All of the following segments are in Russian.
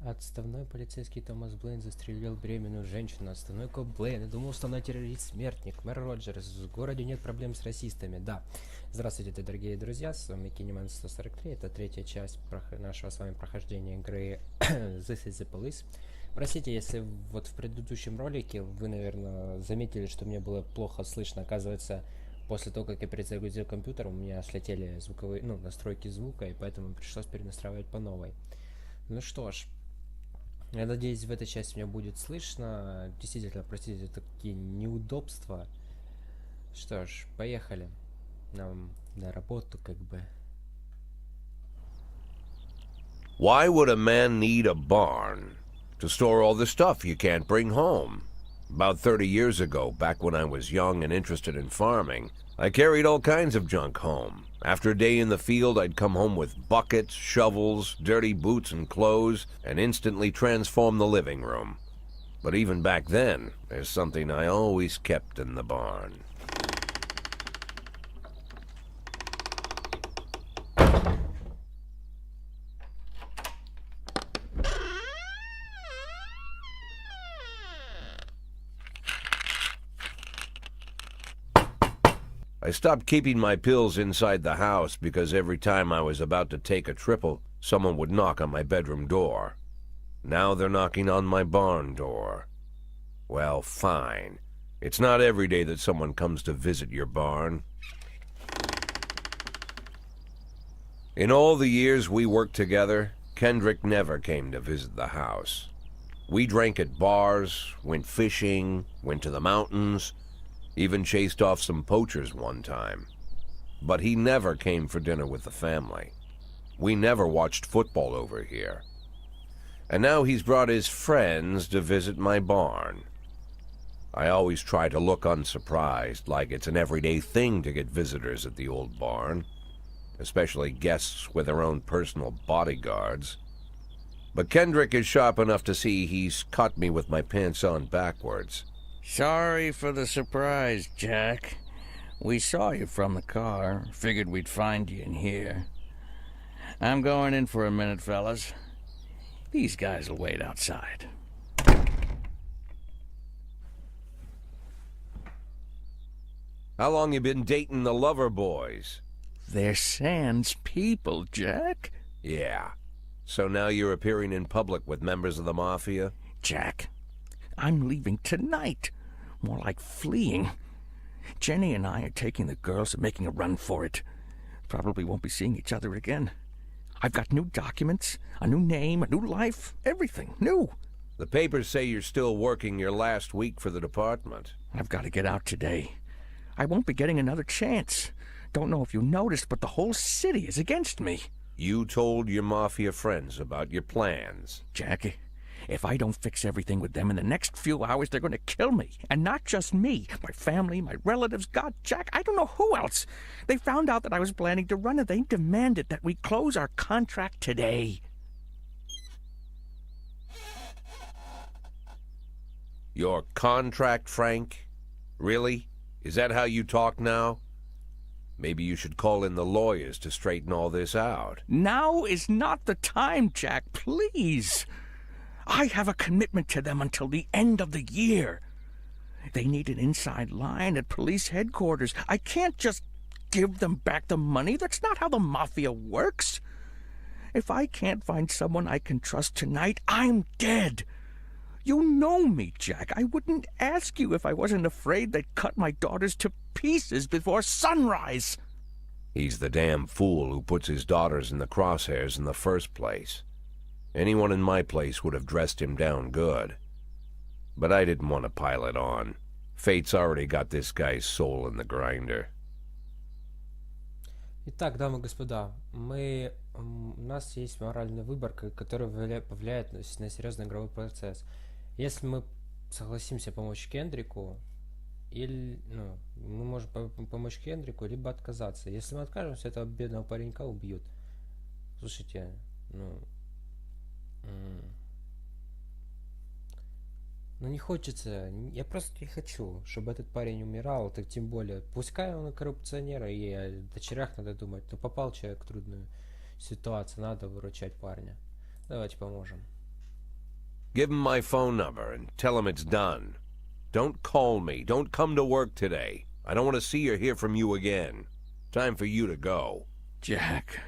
Отставной полицейский Томас Блейн застрелил беременную женщину. Отставной коп Блейн. Я думал, уставной террорист-смертник. Мэр Роджерс. В городе нет проблем с расистами. Да. Здравствуйте, дорогие друзья. С вами Кинеман 143. Это третья часть нашего с вами прохождения игры This is the Police. Простите, если вот в предыдущем ролике вы, наверное, заметили, что мне было плохо слышно. Оказывается, после того, как я перезагрузил компьютер, у меня слетели звуковые, настройки звука, и поэтому пришлось перенастраивать по новой. Ну что ж, я надеюсь, в этой части меня будет слышно. Действительно, простите, такие неудобства. Что ж, поехали. Нам на работу как бы. Why would a man need a barn? To store all the stuff you can't bring home. About 30 years ago, back when I was young and interested in farming, I carried all kinds of junk home. After a day in the field, I'd come home with buckets, shovels, dirty boots and clothes, and instantly transform the living room. But even back then, there's something I always kept in the barn. I stopped keeping my pills inside the house because every time I was about to take a triple, someone would knock on my bedroom door. Now they're knocking on my barn door. Well, fine. It's not every day that someone comes to visit your barn. In all the years we worked together, Kendrick never came to visit the house. We drank at bars, went fishing, went to the mountains, even chased off some poachers one time. But he never came for dinner with the family. We never watched football over here. And now he's brought his friends to visit my barn. I always try to look unsurprised, like it's an everyday thing to get visitors at the old barn, especially guests with their own personal bodyguards. But Kendrick is sharp enough to see he's caught me with my pants on backwards. Sorry for the surprise, Jack. We saw you from the car. Figured we'd find you in here. I'm going in for a minute, fellas. These guys will wait outside. How long you been dating the lover boys? They're Sans people, Jack. Yeah. So now you're appearing in public with members of the Mafia? Jack, I'm leaving tonight. More like fleeing. Jenny and I are taking the girls and making a run for it. Probably won't be seeing each other again. I've got new documents, a new name, a new life, everything new. The papers say you're still working your last week for the department. I've got to get out today. I won't be getting another chance. Don't know if you noticed, but the whole city is against me. You told your Mafia friends about your plans. Jackie, if I don't fix everything with them in the next few hours, they're going to kill me. And not just me. My family, my relatives, God, Jack, I don't know who else. They found out that I was planning to run and they demanded that we close our contract today. Your contract, Frank? Really? Is that how you talk now? Maybe you should call in the lawyers to straighten all this out. Now is not the time, Jack, please. I have a commitment to them until the end of the year. They need an inside line at police headquarters. I can't just give them back the money. That's not how the Mafia works. If I can't find someone I can trust tonight, I'm dead. You know me, Jack. I wouldn't ask you if I wasn't afraid they'd cut my daughters to pieces before sunrise. He's the damn fool who puts his daughters in the crosshairs in the first place. Anyone in my place would have dressed him down good. But I didn't want to pile it on. Fate's already got this guy's soul in the grinder. Итак, дамы и господа, у нас есть моральный выбор, который повлияет на серьезный игровой процесс. Если мы согласимся помочь Кендрику, или, мы можем помочь Кендрику, либо отказаться. Если мы откажемся, этого бедного паренька убьют. Слушайте, не хочется, я просто не хочу, чтобы этот парень умирал, так тем более, пускай он и коррупционер, и о дочерях надо думать, но попал человек в трудную ситуацию, надо выручать парня. Давайте поможем. Give him my phone number and tell him it's done. Don't call me. Don't come to work today. I don't want to see or hear from you again. Time for you to go. Jack,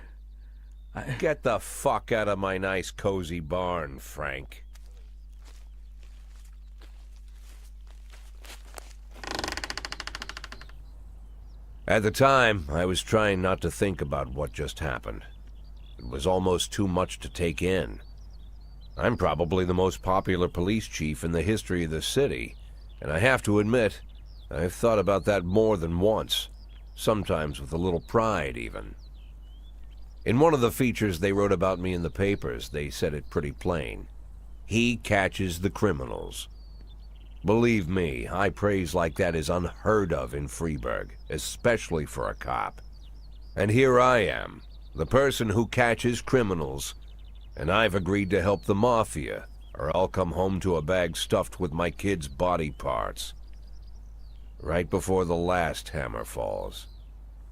Get the fuck out of my nice cozy barn, Frank. At the time, I was trying not to think about what just happened. It was almost too much to take in. I'm probably the most popular police chief in the history of the city, and I have to admit, I've thought about that more than once, sometimes with a little pride even. In one of the features they wrote about me in the papers, they said it pretty plain. He catches the criminals. Believe me, high praise like that is unheard of in Freeburg, especially for a cop. And here I am, the person who catches criminals, and I've agreed to help the mafia, or I'll come home to a bag stuffed with my kids' body parts. Right before the last hammer falls.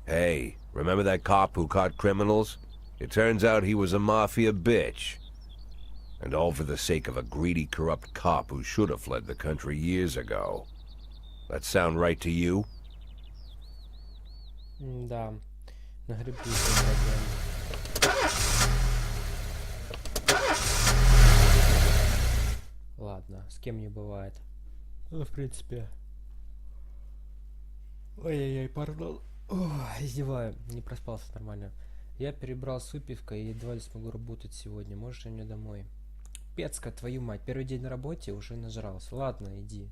Hey, remember that cop who caught criminals? It turns out he was a mafia bitch. And all for the sake of a greedy, corrupt cop who should have fled the country years ago. That sound right to you? Да. Нагребли. Ладно, с кем не бывает. Ну, в принципе. Ой-ой-ой, пардон. Издеваю, не проспался нормально. Я перебрал с выпивкой и едва ли смогу работать сегодня. Можешь мне домой? Пецка, твою мать, первый день на работе, уже нажрался. Ладно, иди.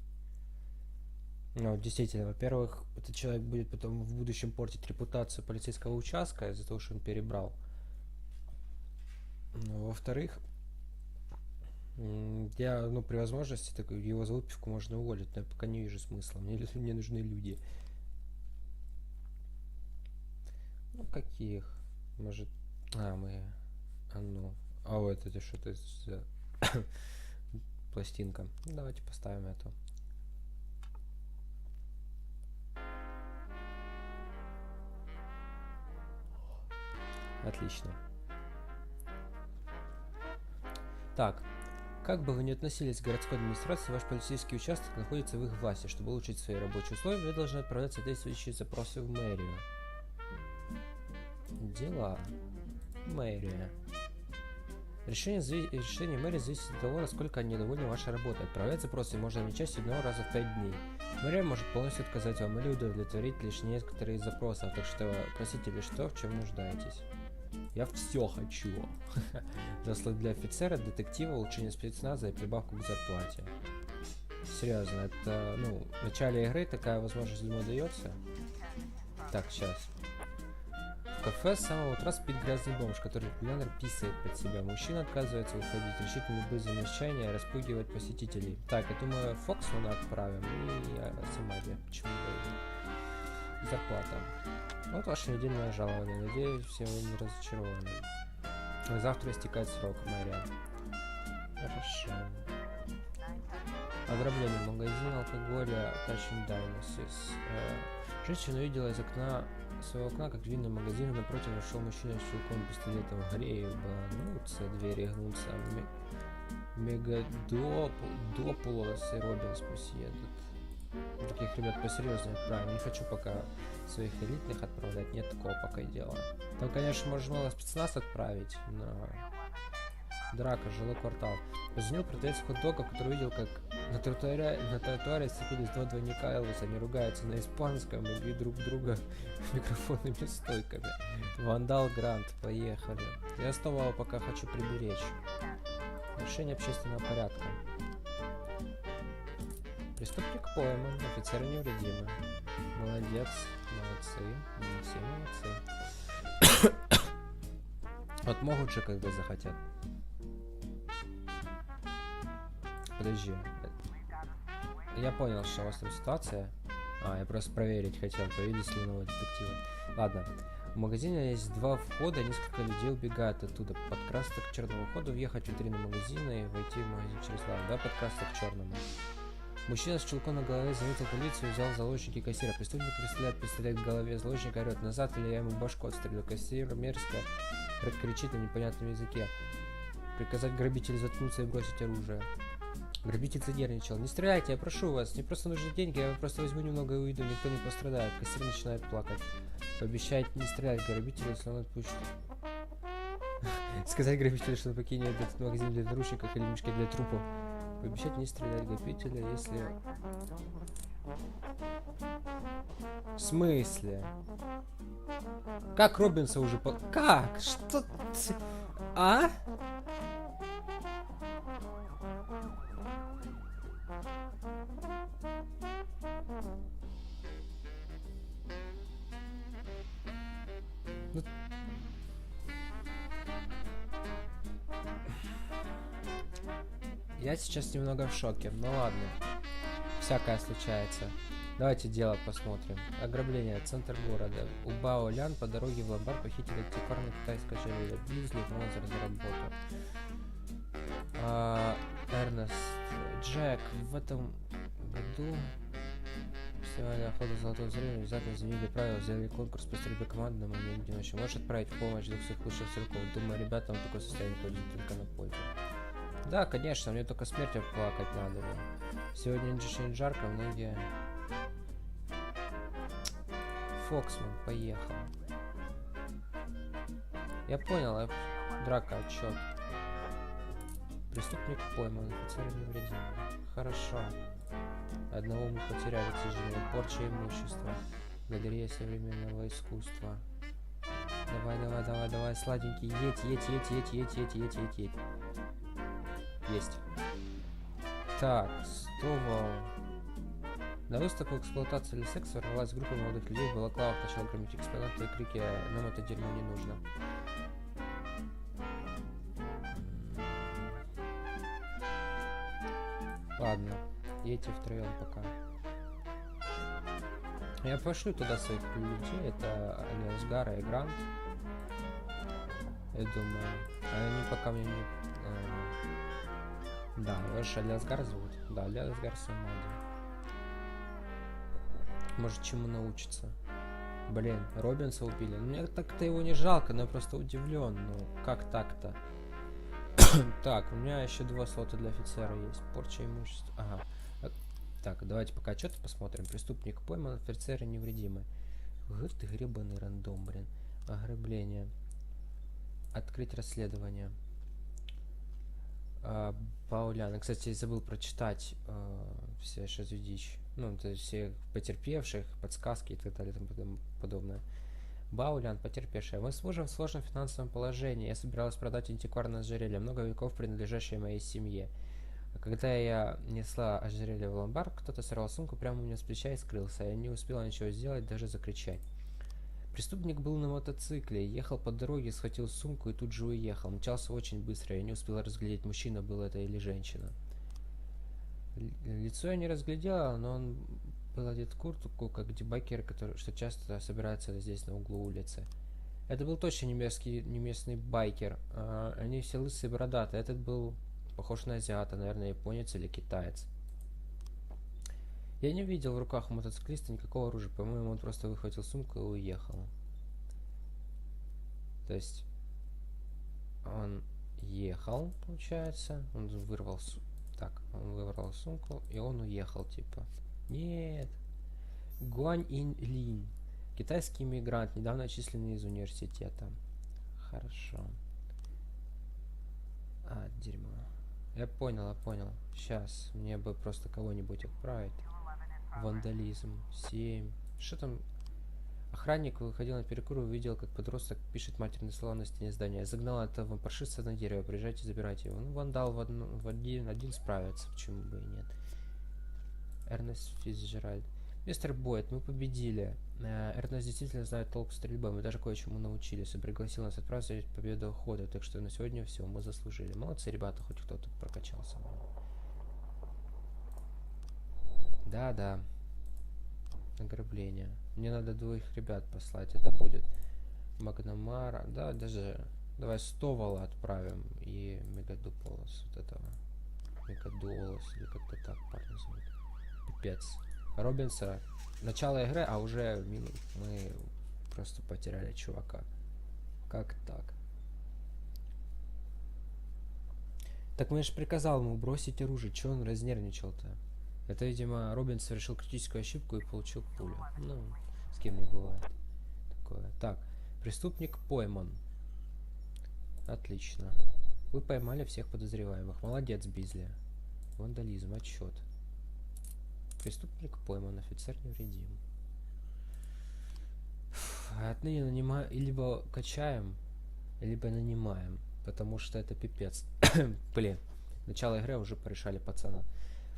Ну, действительно, во-первых, этот человек будет потом в будущем портить репутацию полицейского участка из-за того, что он перебрал. Ну, во-вторых, я, при возможности, так, его за выпивку можно уволить, но я пока не вижу смысла. Мне нужны люди. Ну, каких? Может... вот это что-то за... пластинка. Ну, давайте поставим эту. Отлично. Так, как бы вы ни относились к городской администрации, ваш полицейский участок находится в их власти. Чтобы улучшить свои рабочие условия, вы должны отправлять соответствующие запросы в мэрию. Дела. Мэрия. Решение мэрии зависит от того, насколько они недовольны вашей работой. Отправлять запросы можно не чаще одного раза в 5 дней. Мэрия может полностью отказать вам или удовлетворить лишь некоторые из запросов, так что просите лишь то, в чем нуждаетесь. Я все хочу. Заслуги для офицера, детектива, улучшение спецназа и прибавку к зарплате. Серьезно, это, в начале игры такая возможность, думаю, дается. Так, сейчас. В кафе с самого утра спит грязный бомж, который регулярно писает под себя. Мужчина отказывается выходить, решит на любые замечания и распугивать посетителей. Так, я думаю, Фоксмана отправим и Самаре. Почему бы? Зарплата. Вот ваше недельное жалование. Надеюсь, все вы не разочарованы. Завтра истекает срок, Мария. Хорошо. Ограбление в магазине алкоголя Touching Dionysus. Женщина увидела из своего окна, как в винном магазине напротив вошел мужчина с щелком пистолетом. Грею бануться, двери гнутся. Мегадопулос и Робинс пусть едут. Таких ребят посерьезнее отправим. Не хочу пока своих элитных отправлять. Нет такого пока дела. Там, конечно, можно было спецназ отправить, но... Драка, жилой квартал. Позвонил продавец хот-догов, который увидел, как на тротуаре сцепились два двойника Элвиса. Они ругаются на испанском и бьют друг друга микрофонными стойками. Вандал Грант, поехали. Я снова пока хочу приберечь. Нарушение общественного порядка. Преступник пойман, офицеры невредимы. Молодец, молодцы, все молодцы. Вот могут же, когда захотят. Подожди. Я понял, что у вас там ситуация. Я просто проверить хотел, появились ли новые детективы. Ладно. В магазине есть два входа, несколько людей убегают оттуда. Подкрасться к черному входу, въехать в витрину магазина и войти в магазин через лавку. Да, подкрасться к черному. Мужчина с чулком на голове заметил полицию и взял заложники кассира. Преступник представляет пистолет в голове заложника, орет назад, или я ему башку отстрелю. Кассир мерзко кричит на непонятном языке. Приказать грабителю заткнуться и бросить оружие. Грабитель занервничал. Не стреляйте, я прошу вас. Мне просто нужны деньги, я просто возьму немного и уйду. Никто не пострадает. Кассир начинает плакать. Пообещать не стрелять грабителю, если он отпустит. Сказать грабителю, что он покинет этот магазин для наручников или мешки для трупов. Пообещать не стрелять грабителя, если... В смысле? Как Робинса уже по... Как? Что ты... А? Ну... Я сейчас немного в шоке, ну ладно. Всякое случается. Давайте дело посмотрим. Ограбление. Центр города. У Бао Лян по дороге в ломбард похитили антикварное китайское железо. Близли Монзер за работу. Эрнест. Джек. В этом году фестивале охоты золотого зрения обязательно изменили правила, сделали конкурс по стрельбе командному и одиночным. Можешь отправить в помощь двух своих лучших стрелков. Думаю, ребятам такое состояние пойдет только на пользу. Да, конечно, мне только смерть оплакать надо. Да. Сегодня очень жарко, многие... Фоксман, поехал. Я понял, драка, отчет. Преступник пойман, офицер невредим. Хорошо. Одного мы потеряли, к сожалению. Порча имущества. Галерея современного искусства. Давай, сладенький. Едь. Есть. Так, Стовал. На выставку эксплуатации или секса ворвалась группа молодых людей в балаклавах, начала громить экспонаты и крики: нам это дерьмо не нужно. Ладно, едьте втроем пока. Я пошлю туда своих людей, это Алиасгара и Грант. Я думаю, они пока мне не... Да, ваш Алиасгар зовут? Да, Алиасгар Самади. Может, чему научиться? Блин, Робинса убили. Ну, мне так-то его не жалко, но я просто удивлен. Ну, как так-то? Так, у меня еще 2 слота для офицера есть. Порча имущества. Ага. Так, давайте пока отчет посмотрим. Преступник пойман, офицеры невредимы. Вот ты гребаный рандом, блин. Ограбление. Открыть расследование. Пауляна. Кстати, я забыл прочитать все шазудичь. Ну, то есть всех потерпевших, подсказки и так далее и тому подобное. Баулян, потерпевшая. Мы с мужем в сложном финансовом положении. Я собиралась продать антикварное ожерелье, много веков принадлежащее моей семье. А когда я несла ожерелье в ломбард, кто-то сорвал сумку прямо у меня с плеча и скрылся. Я не успела ничего сделать, даже закричать. Преступник был на мотоцикле, ехал по дороге, схватил сумку и тут же уехал. Мчался очень быстро, я не успела разглядеть, мужчина был это или женщина. Лицо я не разглядела, но он был одет в куртку, как дебакер, который что часто собирается здесь на углу улицы. Это был точно не местный байкер. Они все лысые и бородатые. Этот был похож на азиата, наверное, японец или китаец. Я не видел в руках у мотоциклиста никакого оружия. По-моему, он просто выхватил сумку и уехал. То есть он ехал, получается. Он вырвал сумку, и он уехал, типа. Нет. Гуань Ин Лин. Китайский иммигрант, недавно отчисленный из университета. Хорошо. Дерьмо. Я понял. Сейчас мне бы просто кого-нибудь отправить. Вандализм. 7. Что там? Охранник выходил на перекур и увидел, как подросток пишет матерные слова на стене здания. Загнал этого паршивца на дерево. Приезжайте, забирайте его. Ну, вандал один справится. Почему бы и нет? Эрнест Фицджеральд. Мистер Бойд, мы победили. Эрнест действительно знает толк в стрельбе. Мы даже кое-чему научились. И пригласил нас отправить победу охоты. Так что на сегодня все, мы заслужили. Молодцы, ребята, хоть кто-то прокачался. Да. Ограбление. Мне надо 2 ребят послать. Это будет Магнамара. Да, даже... Давай Стовала отправим. И Мегадуполос. Вот этого. Мегадуолос. Или как-то так парень зовут. Пипец. Робинса. Начало игры, а уже мы просто потеряли чувака. Как так? Так я же приказал ему бросить оружие, чего он разнервничал-то? Это, видимо, Робин совершил критическую ошибку и получил пулю. Ну, с кем не бывает такое. Так, преступник пойман. Отлично. Вы поймали всех подозреваемых. Молодец, Бизли. Вандализм, отчет. Преступник пойман, офицер невредим. Отныне нанимаем, либо качаем, либо нанимаем. Потому что это пипец. Блин, начало игры уже порешали пацана.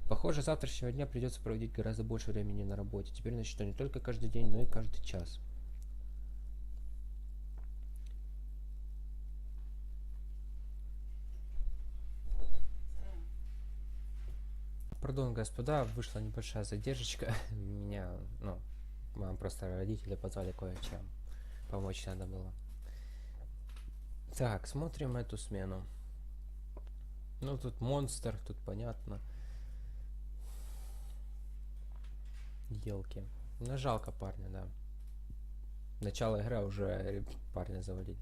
Похоже, с завтрашнего дня придется проводить гораздо больше времени на работе. Теперь на счету не только каждый день, но и каждый час. Пардон, господа, вышла небольшая задержечка. Меня, ну, мама просто родители позвали кое-чем. Помочь надо было. Так, смотрим эту смену. Ну, тут монстр, тут понятно. Елки. Ну, жалко парня, да. Начало игры уже парня завалить.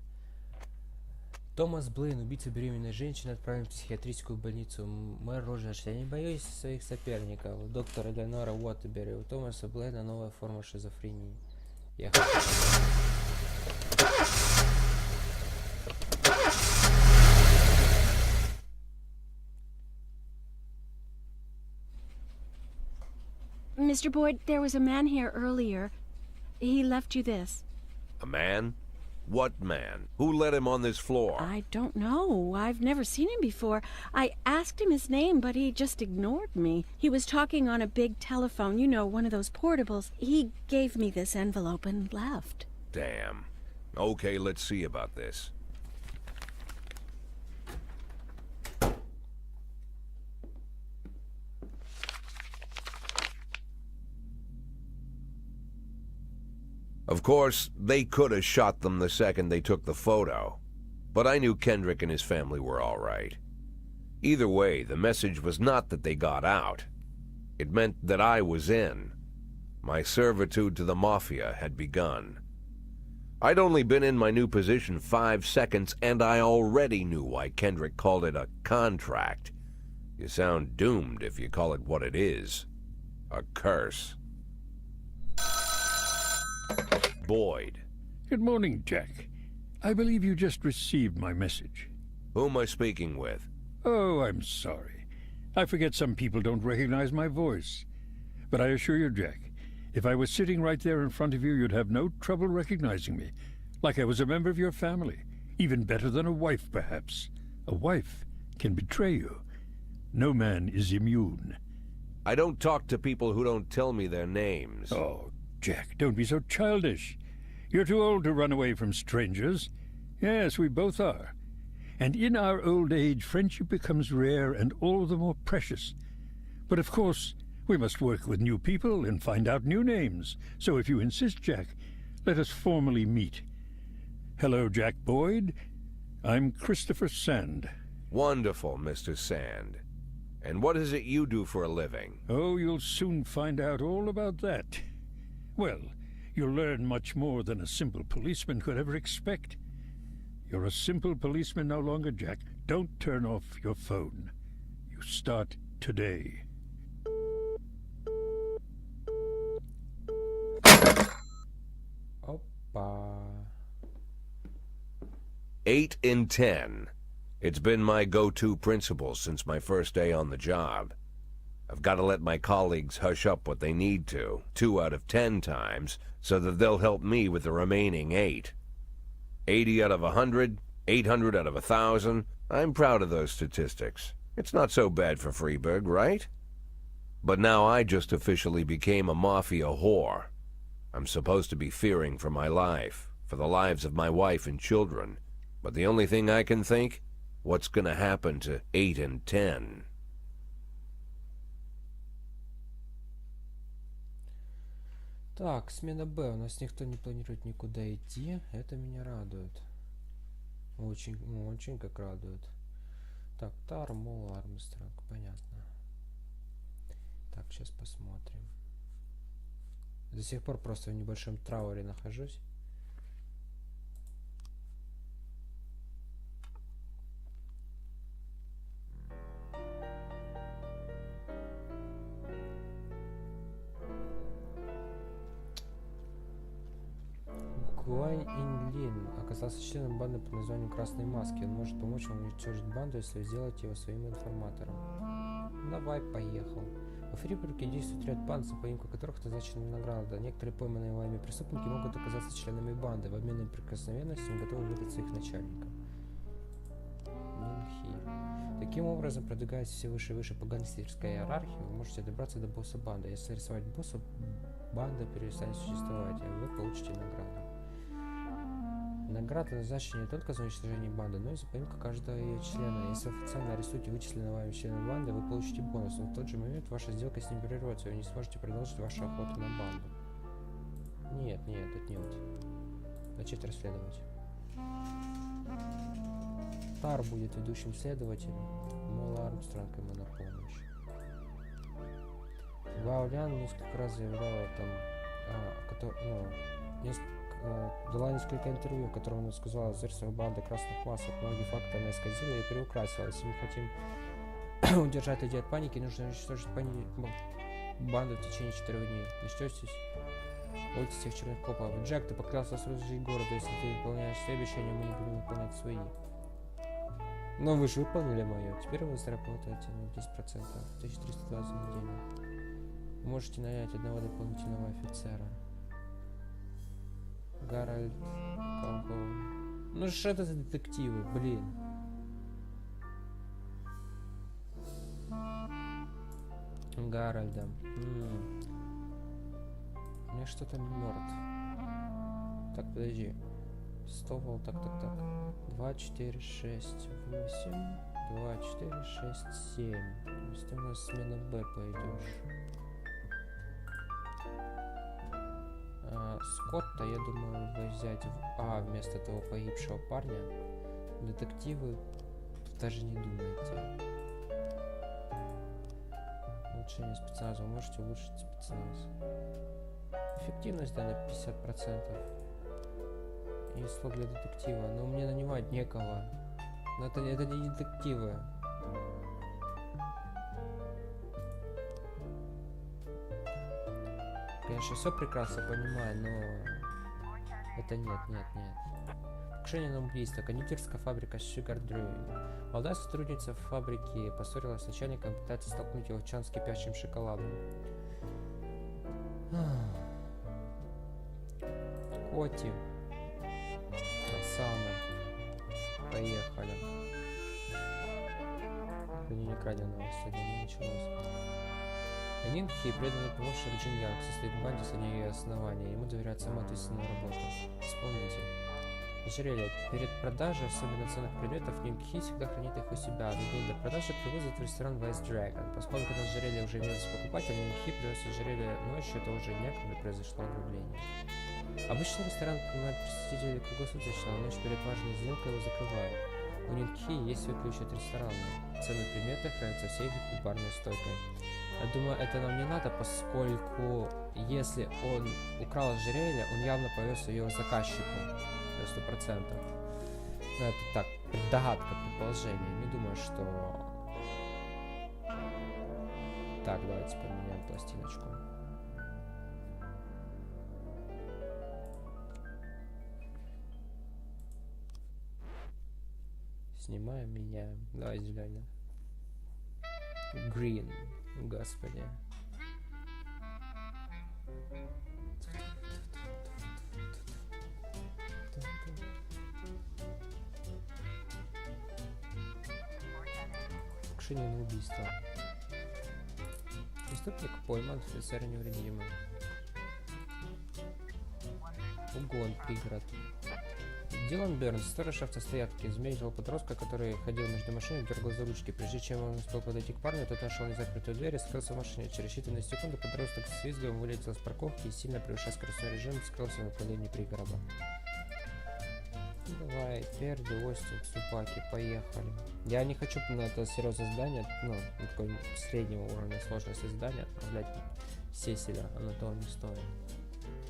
Томас Блейн, убийца беременной женщины, отправлен в психиатрическую больницу. Мэр Роджерс, я не боюсь своих соперников. Доктор Элеонора Уоттербери, у Томаса Блейна новая форма шизофрении. Я хочу... Mr. Boyd, there was a man here earlier. He left you this. A man? What man? Who let him on this floor? I don't know. I've never seen him before. I asked him his name, but he just ignored me. He was talking on a big telephone, you know, one of those portables. He gave me this envelope and left. Damn. Okay, let's see about this. Of course, they could have shot them the second they took the photo. But I knew Kendrick and his family were all right. Either way, the message was not that they got out. It meant that I was in. My servitude to the Mafia had begun. I'd only been in my new position 5 seconds, and I already knew why Kendrick called it a contract. You sound doomed if you call it what it is. A curse. Boyd. Good morning, Jack. I believe you just received my message. Who am I speaking with? Oh, I'm sorry. I forget some people don't recognize my voice. But I assure you, Jack, if I was sitting right there in front of you, you'd have no trouble recognizing me. Like I was a member of your family. Even better than a wife, perhaps. A wife can betray you. No man is immune. I don't talk to people who don't tell me their names. Oh, Jack, don't be so childish. You're too old to run away from strangers. Yes, we both are. And in our old age, friendship becomes rare and all the more precious. But of course, we must work with new people and find out new names. So if you insist, Jack, let us formally meet. Hello, Jack Boyd. I'm Christopher Sand. Wonderful, Mr. Sand. And what is it you do for a living? Oh, you'll soon find out all about that. Well, you'll learn much more than a simple policeman could ever expect. You're a simple policeman no longer, Jack. Don't turn off your phone. You start today. Опа. 8 in 10. It's been my go-to principle since my first day on the job. I've got to let my colleagues hush up what they need to, 2 out of 10 times, so that they'll help me with the remaining 8. 80 out of 100, 800 out of 1,000. I'm proud of those statistics. It's not so bad for Freeburg, right? But now I just officially became a mafia whore. I'm supposed to be fearing for my life, for the lives of my wife and children. But the only thing I can think, what's gonna happen to 8 and 10? Так, смена Б. У нас никто не планирует никуда идти. Это меня радует. Очень, очень как радует. Так, Тармол, Армстронг. Понятно. Так, сейчас посмотрим. До сих пор просто в небольшом трауре нахожусь. Гуань Инлин оказался членом банды под названием Красной Маски. Он может помочь вам уничтожить банду, если вы сделаете его своим информатором. Давай, поехал. В Фрибурге действует ряд банд, за поимку которых назначена награда. Некоторые пойманные вами преступники могут оказаться членами банды. В обмен на прикосновенностью готовы выдать своих начальников. Нинхи. Таким образом, продвигаясь все выше и выше по гангстерской иерархии, вы можете добраться до босса банды. Если рисовать босса, банда перестанет существовать, и вы получите награду. Награда назначена не только за уничтожение банды, но и за поимку каждого ее члена. Если официально арестуете вычисленного вами члена банды, вы получите бонус, но в тот же момент ваша сделка с ним прервется, и вы не сможете продолжить вашу охоту на банду. Нет, отнюдь. Начать расследовать. Тар будет ведущим следователем, Мола Армстронг ему на помощь. Ваулян несколько раз заявляла дала несколько интервью, в котором она сказала, зерсовая банда красных масок, многие факты она исказила и приукрасила. Если мы хотим удержать людей от паники, нужно уничтожить банду в течение 4 дней. Уничтожьтесь, бойтесь всех черных копов. Джек, ты поклялся служить городу, если ты выполняешь все обещания, мы не будем выполнять свои. Но вы же выполнили мое. Теперь вы заработаете на 10%, 1320 в неделю. Вы можете нанять одного дополнительного офицера. Гарольд Колхоун. Ну что это за детективы, блин? Гарольда. У меня что-то мертв. Так, подожди. Стовол, так. 2, 4, 6, 8. 2, 4, 6, 7. То есть ты у нас смена Б пойдешь. Скотта, я думаю, взять в А вместо того погибшего парня. Детективы даже не думайте. Улучшение спецназа. Вы можете улучшить спецназ. Эффективность, да, на 50%. И слот для детектива. Но мне нанимать некого. Но это не детективы. Конечно, все прекрасно понимаю, но это нет. Покушение на убийство. Кондитерская фабрика Sugar Dream. Молодая сотрудница фабрики поссорилась с начальником, пытается столкнуть его в чан с кипящим шоколадом. Коти. Оксана. Поехали. Не краденого, кстати, не началось. Нинхи, преданный помощник Джин Янг, состоит в банде с ее основания. Ему доверяют самую ответственную работу. Вспомните. Ожерелье. Перед продажей, особенно ценных предметов, Нинхи всегда хранит их у себя. За день до продажи привозят в ресторан Vice Dragon. Поскольку на ожерелье уже имелось покупатель, Нинхи привез ожерелье ночью того же дня, когда произошло ограбление. Обычно ресторан принимает посетителей круглосуточно, но ночь перед важной сделкой его закрывают. У Нинхи есть свой ключ от ресторана. Ценные предметы хранятся в сейфе под барной стойкой. Я думаю, это нам не надо, поскольку если он украл ожерелье, он явно повез ее заказчику. 100%. Но это так, догадка, предположение. Не думаю, что... Так, давайте поменяем пластиночку. Снимаем, меняем. Давай зеленый. Green. Господи. Покушение на убийство. Преступник пойман, офицер невредимый. Угон, пригород. Дилан Бернс, сторож автостоянки, заметил подростка, который ходил между машинами, дергал за ручки. Прежде чем он успел подойти к парню, тот нашел незапертую дверь и скрылся в машине. Через считанные секунды подросток с визгом вылетел с парковки и, сильно превышая скоростной режим, скрылся в направлении пригорода. Давай, Перди, Остин, Супаки, поехали. Я не хочу на это серьезное здание, ну, такой среднего уровня сложности здания отправлять Сесиля, оно того не стоит.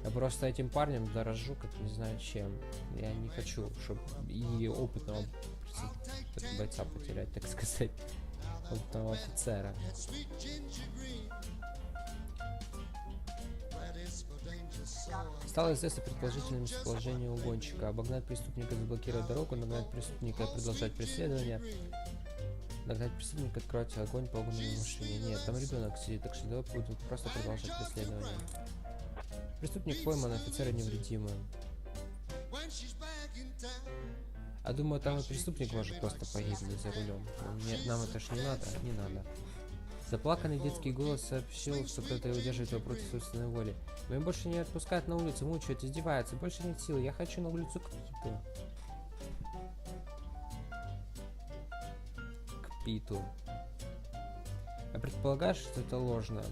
Я просто этим парнем дорожу, как не знаю чем. Я не хочу, чтобы и опытного бойца потерять, так сказать. Опытного офицера. Стало известно предположительное местоположение угонщика. Обогнать преступника, заблокировать дорогу, нагнать преступника и продолжать преследование. Нагнать преступника, открывать огонь по угнанной машине. Нет, там ребенок сидит, так что давай будут просто продолжать преследование. Преступник пойман, офицеры невредимы. А думаю, там и преступник может просто погибнуть за рулем. Нет, нам это ж не надо, не надо. Заплаканный детский голос сообщил, что кто-то удерживает его против собственной воли. Меня больше не отпускают на улицу, мучают, издеваются, больше нет сил, я хочу на улицу к Питу. К Питу. Я предполагаю, что это ложно.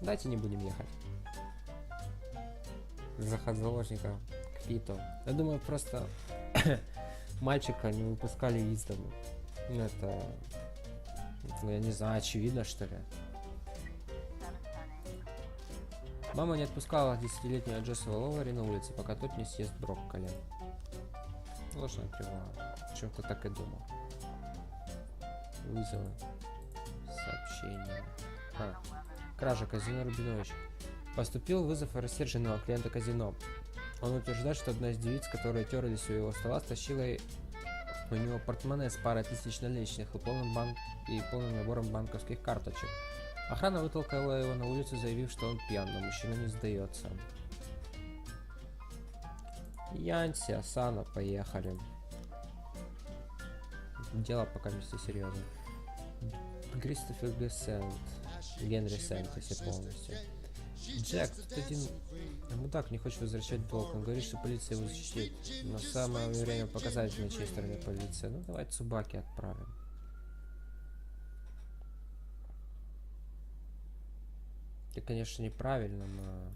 Давайте не будем ехать. Заход заложников к Питу. Я думаю, просто мальчика не выпускали из дому. Ну, это, я не знаю, очевидно, что ли. Мама не отпускала 10-летнего Джозефа Ловари на улице, пока тот не съест брокколи. Ложная тревога. Почему-то так и думал. Вызовы. Сообщения. Кража, казино Рубинович. Поступил вызов рассерженного клиента казино. Он утверждает, что одна из девиц, которые терлись у его стола, стащила у него портмоне с парой тысяч наличных и полным набором банковских карточек. Охрана вытолкала его на улицу, заявив, что он пьян, но мужчина не сдается. Янси, Асана, поехали. Дело пока вместе серьезно. Кристофер Генри Сент, если полностью. Джек, тут один мудак не хочет возвращать долг. Он говорит, что полиция его защитит. Но самое время показать, на чьей стороне полиция. Ну, давай Цубаки отправим. Это, конечно, неправильно, но...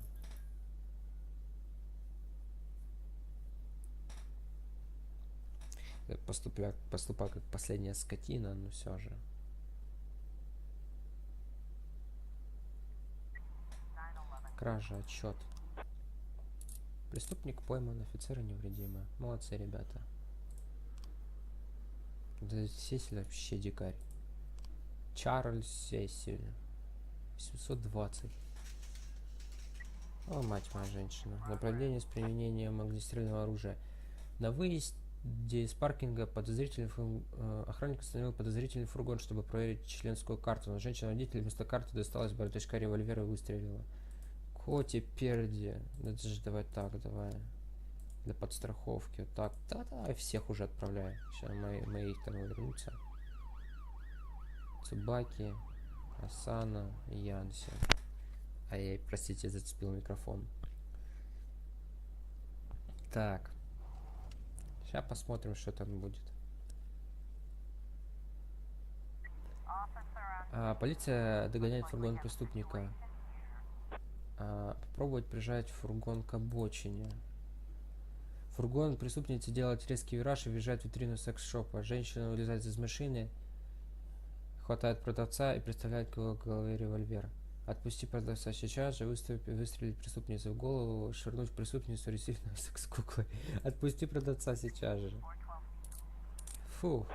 Поступаю как последняя скотина, но все же. Кража, отчет. Преступник пойман, офицеры невредимы. Молодцы, ребята. Да Сесиль вообще дикарь. Чарльз Сесиль. 720. О, мать моя женщина. Направление с применением огнестрельного оружия. На выезде из паркинга охранник остановил подозрительный фургон, чтобы проверить членскую карту. Но женщина-водитель вместо карты досталась бардачка револьвера и выстрелила. Коти перди. Это же давай так, давай. Для подстраховки. Вот так. Да, всех уже отправляю. Сейчас мои их там вернутся. Цубаки, Асана, Янси. Ай, простите, зацепил микрофон. Так. Сейчас посмотрим, что там будет. Полиция догоняет фургон преступника. Попробовать прижать фургон к обочине. Фургон преступницы делает резкий вираж и въезжает в витрину секс-шопа. Женщина вылезает из машины, хватает продавца и представляет к его голове револьвер. Отпусти продавца сейчас же, выстрелить преступницу в голову, швырнуть преступницу ресивной секс-куклой. Отпусти продавца сейчас же. Фух.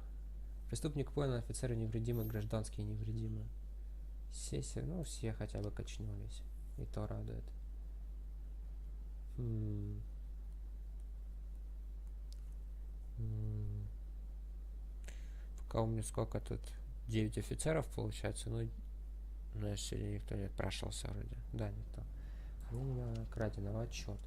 Преступник пойман, офицеры невредимы, гражданские невредимы. Сессия, ну все хотя бы качнулись. И то радует. Пока у меня сколько тут? 9 офицеров получается, ну если никто не отпрашивался вроде. Да, никто. Хранение краденого, отчет.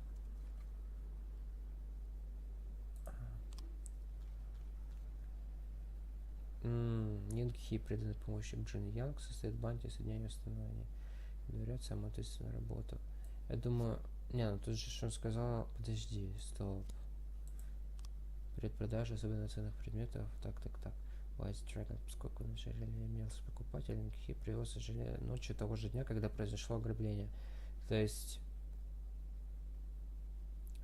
Нингхи преданной помощи Джин Янг состоит в банде соединения установления. Доверяет самому ответственную работу. Я думаю... Не, ну тут же что он сказал... Подожди, стоп. Предпродажа особенно ценных предметов. Так. White Dragon, поскольку на желе имелся покупатель, Нингхи привез желе ночью того же дня, когда произошло ограбление. То есть...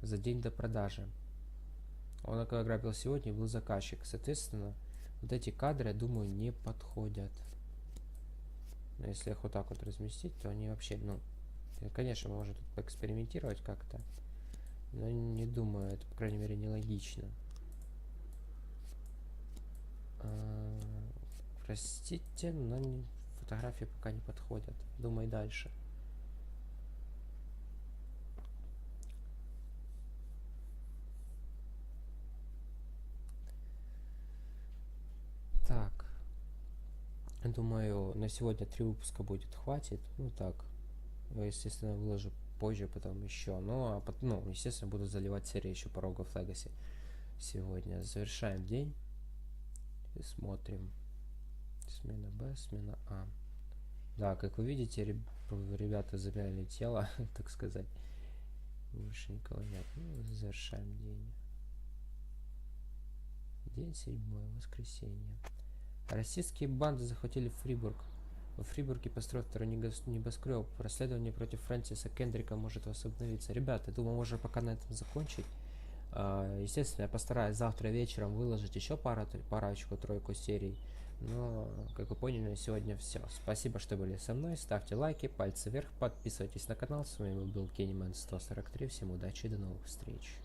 За день до продажи. Он ограбил сегодня и был заказчик. Соответственно, вот эти кадры, я думаю, не подходят. Но если их вот так вот разместить, то они вообще, ну, конечно, можно тут поэкспериментировать как-то, но не думаю, это, по крайней мере, нелогично. Простите, но фотографии пока не подходят. Думай дальше. Думаю, на сегодня 3 выпуска будет, хватит. Ну так, естественно, выложу позже, потом еще. Ну, естественно, буду заливать серии еще по Rogue of Legacy сегодня. Завершаем день и смотрим. Смена Б, смена А. Да, как вы видите, ребята замяли тело, так сказать. Больше никого нет. Ну, завершаем день. День 7, воскресенье. Российские банды захватили Фрибург. В Фрибурге построят второй небоскреб. Расследование против Фрэнсиса Кендрика может возобновиться. Ребята, думаю, можно пока на этом закончить. Естественно, я постараюсь завтра вечером выложить еще парочку-тройку серий. Но, как вы поняли, на сегодня все. Спасибо, что были со мной. Ставьте лайки, пальцы вверх, подписывайтесь на канал. С вами был Kennyman 143. Всем удачи и до новых встреч.